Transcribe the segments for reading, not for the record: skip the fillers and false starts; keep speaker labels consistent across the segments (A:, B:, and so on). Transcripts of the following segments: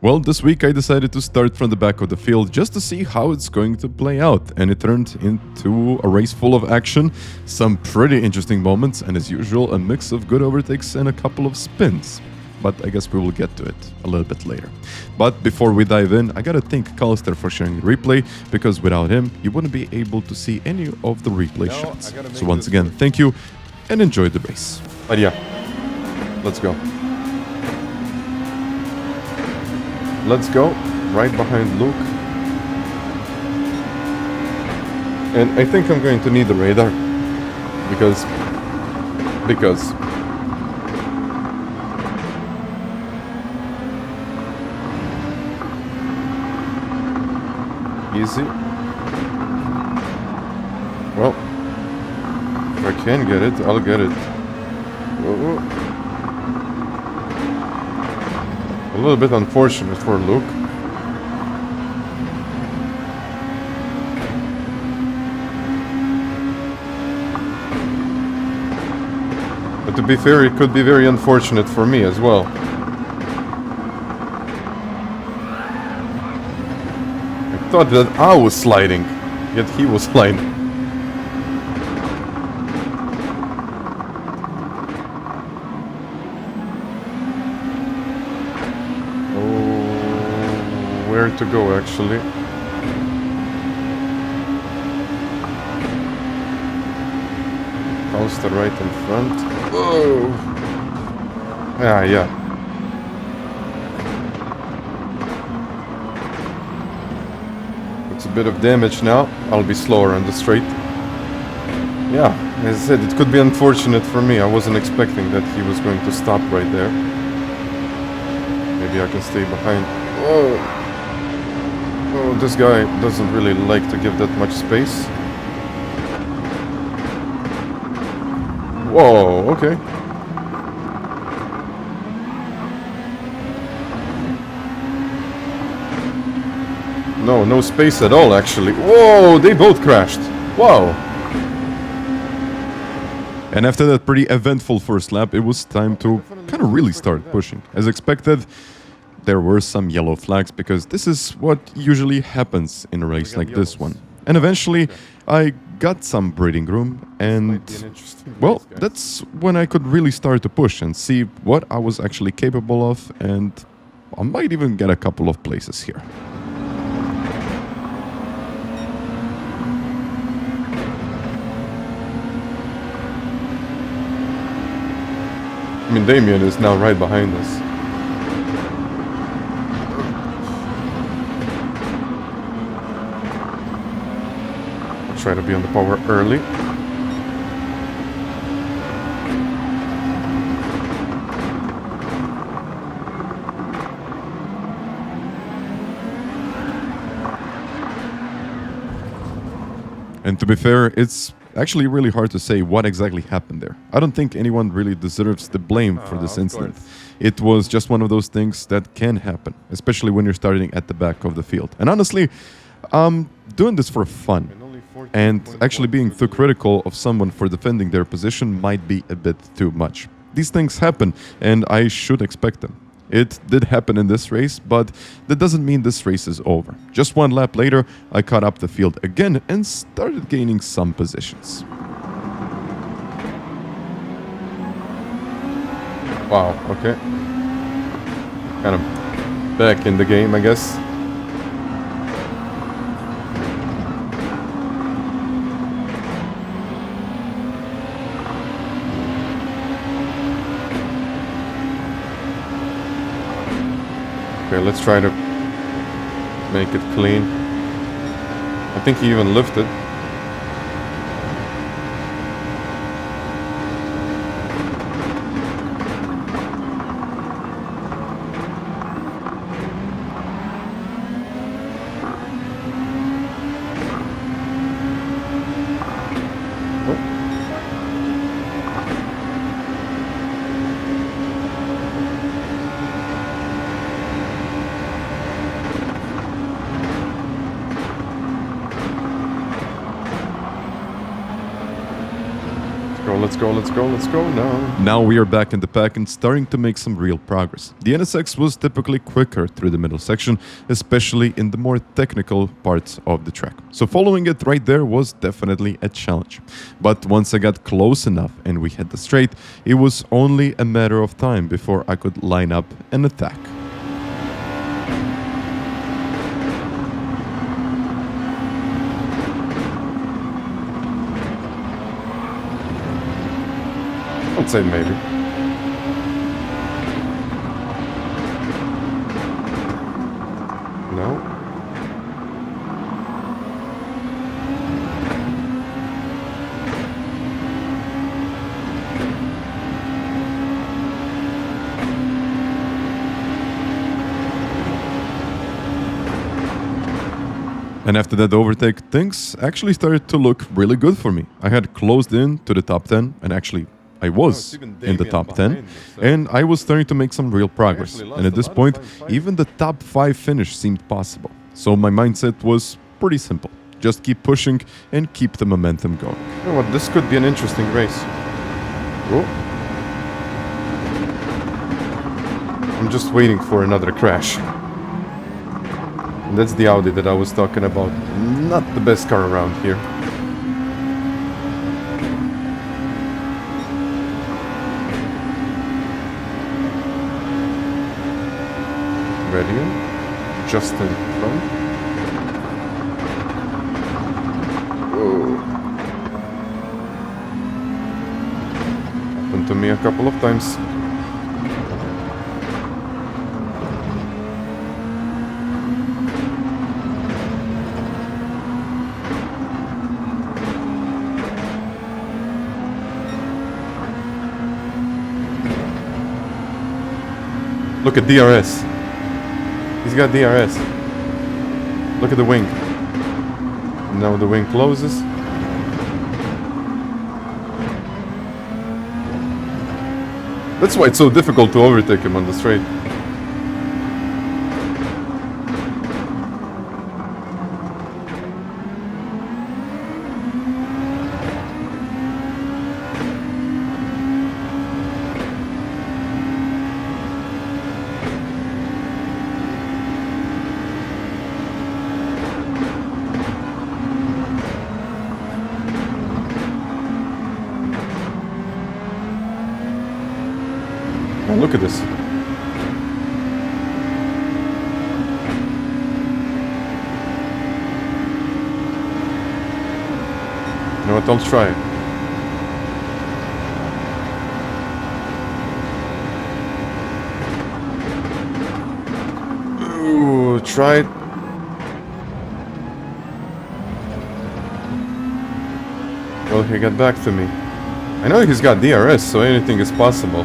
A: Well, this week I decided to start from the back of the field just to see how it's going to play out, and it turned into a race full of action, some pretty interesting moments, and as usual, a mix of good overtakes and a couple of spins. But I guess we will get to it a little bit later. But before we dive in, I gotta thank Callister for sharing the replay, because without him, you wouldn't be able to see any of the replay shots. So once again, thank you, and enjoy the race.
B: But yeah, let's go. Let's go, right behind Luke. And I think I'm going to need the radar, because easy. Well, if I can get it, I'll get it. Whoa. A little bit unfortunate for Luke. But to be fair, it could be very unfortunate for me as well. I thought that I was sliding, yet he was sliding. Where to go, actually. Poster right in front. Whoa! Yeah. It's a bit of damage now. I'll be slower on the straight. Yeah, as I said, it could be unfortunate for me. I wasn't expecting that he was going to stop right there. Maybe I can stay behind. Whoa! Oh, this guy doesn't really like to give that much space. Whoa, okay. No space at all, actually. Whoa, they both crashed. Wow.
A: And after that pretty eventful first lap, it was time to kind of really start pushing. As expected, there were some yellow flags, because this is what usually happens in a race like this one. And eventually, I got some breathing room, and well, that's when I could really start to push and see what I was actually capable of, and I might even get a couple of places here.
B: I mean, Damien is now right behind us. Try to be on the power early.
A: And to be fair, it's actually really hard to say what exactly happened there. I don't think anyone really deserves the blame for this incident. It was just one of those things that can happen, especially when you're starting at the back of the field. And honestly, I'm doing this for fun. And actually being too critical of someone for defending their position might be a bit too much. These things happen, and I should expect them. It did happen in this race, but that doesn't mean this race is over. Just one lap later, I caught up the field again and started gaining some positions.
B: Wow, okay. Kind of back in the game, I guess. Okay, let's try to make it clean. I think he even lifted. let's go, let's go, let's go now.
A: Now we are back in the pack and starting to make some real progress. The NSX was typically quicker through the middle section, especially in the more technical parts of the track. So following it right there was definitely a challenge. But once I got close enough and we hit the straight, it was only a matter of time before I could line up and attack.
B: I'd say maybe. No.
A: And after that overtake, things actually started to look really good for me. I had closed in to the top 10 and actually I was in the top 10, and I was starting to make some real progress. And at this point, even the top 5 finish seemed possible. So my mindset was pretty simple. Just keep pushing and keep the momentum going.
B: You know what, this could be an interesting race. Oh. I'm just waiting for another crash. And that's the Audi that I was talking about. Not the best car around here. Ready? Just in front. Whoa. Happened to me a couple of times. Look at DRS. He's got DRS. Look at the wing. Now the wing closes. That's why it's so difficult to overtake him on the straight. Look at this. You know what? I'll try it. Ooh, try it. Well, he got back to me. I know he's got DRS, so anything is possible.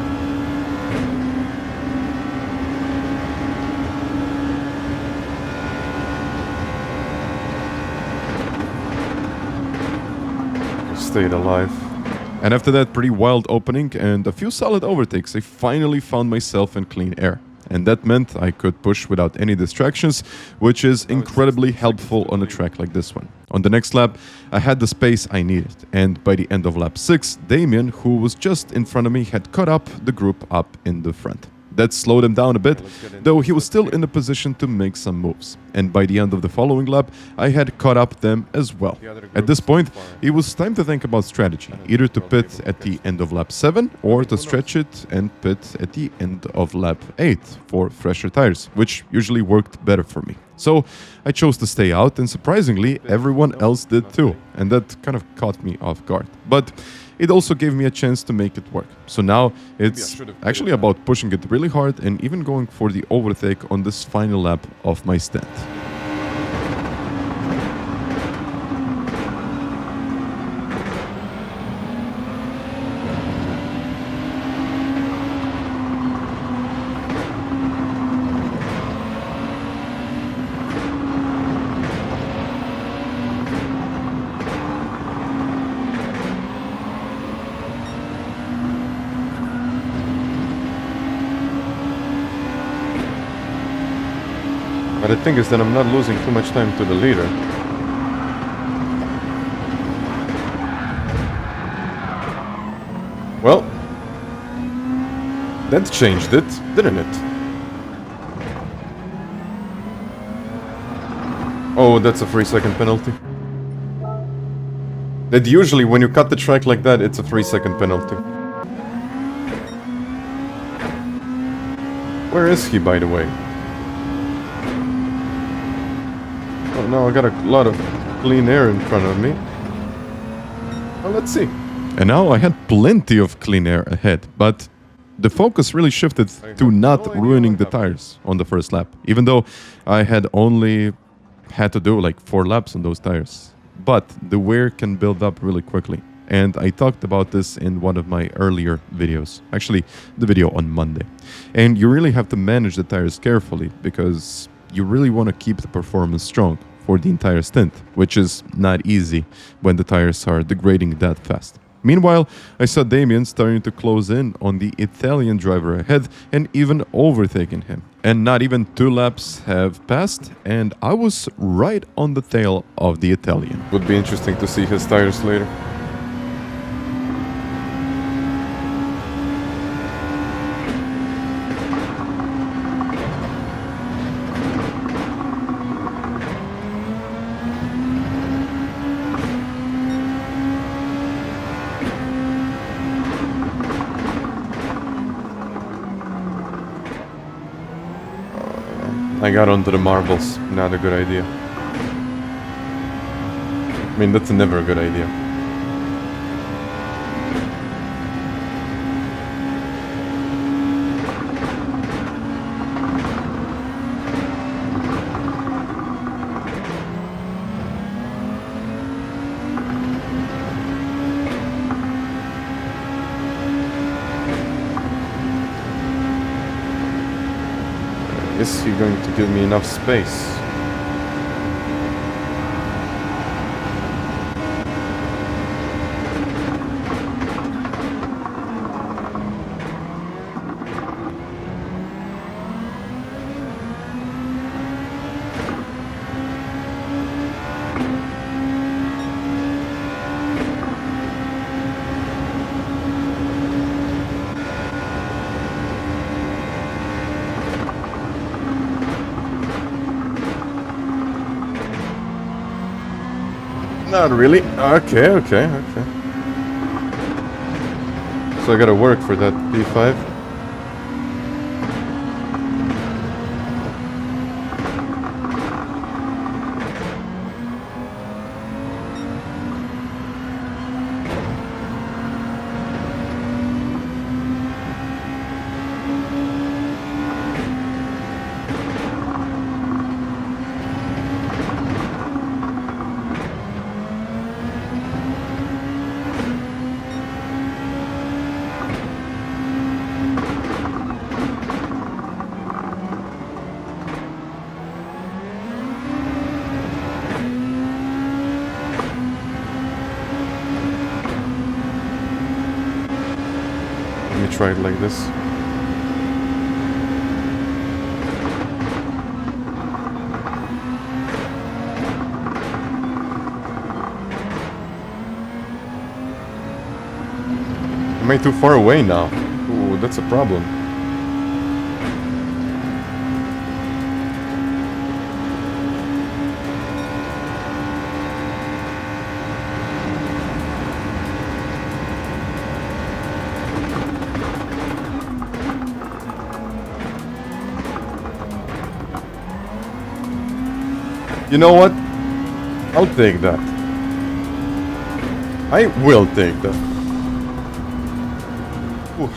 B: Stayed alive.
A: And after that pretty wild opening and a few solid overtakes, I finally found myself in clean air. And that meant I could push without any distractions, which is incredibly helpful on a track like this one. On the next lap, I had the space I needed, and by the end of lap 6, Damien, who was just in front of me, had caught up the group up in the front. That slowed him down a bit, though he was still in a position to make some moves. And by the end of the following lap, I had caught up them as well. At this point, it was time to think about strategy, either to pit at the end of lap 7 or to stretch it and pit at the end of lap 8 for fresher tires, which usually worked better for me. So I chose to stay out, and surprisingly, everyone else did too, and that kind of caught me off guard. But it also gave me a chance to make it work. So now it's actually about pushing it really hard and even going for the overtake on this final lap of my stint.
B: But the thing is that I'm not losing too much time to the leader. That changed it, didn't it? Oh, that's a 3-second penalty. That usually, when you cut the track like that, it's a 3-second penalty. Where is he, by the way? Oh, now I got a lot of clean air in front of me. Well, let's see.
A: And now I had plenty of clean air ahead, but the focus really shifted to not ruining the tires on the first lap, even though I had only had to do like 4 laps on those tires. But the wear can build up really quickly. And I talked about this in one of my earlier videos, actually the video on Monday. And you really have to manage the tires carefully because you really want to keep the performance strong for the entire stint, which is not easy when the tires are degrading that fast. Meanwhile, I saw Damien starting to close in on the Italian driver ahead and even overtaking him. And not even 2 laps have passed, and I was right on the tail of the Italian.
B: Would be interesting to see his tires later. I got onto the marbles. Not a good idea. I mean, that's never a good idea. Is he going to give me enough space? Not really. Okay. So I gotta work for that P5. Try it like this. Am I too far away now? Ooh, that's a problem. You know what? I'll take that. I will take that. Ooh.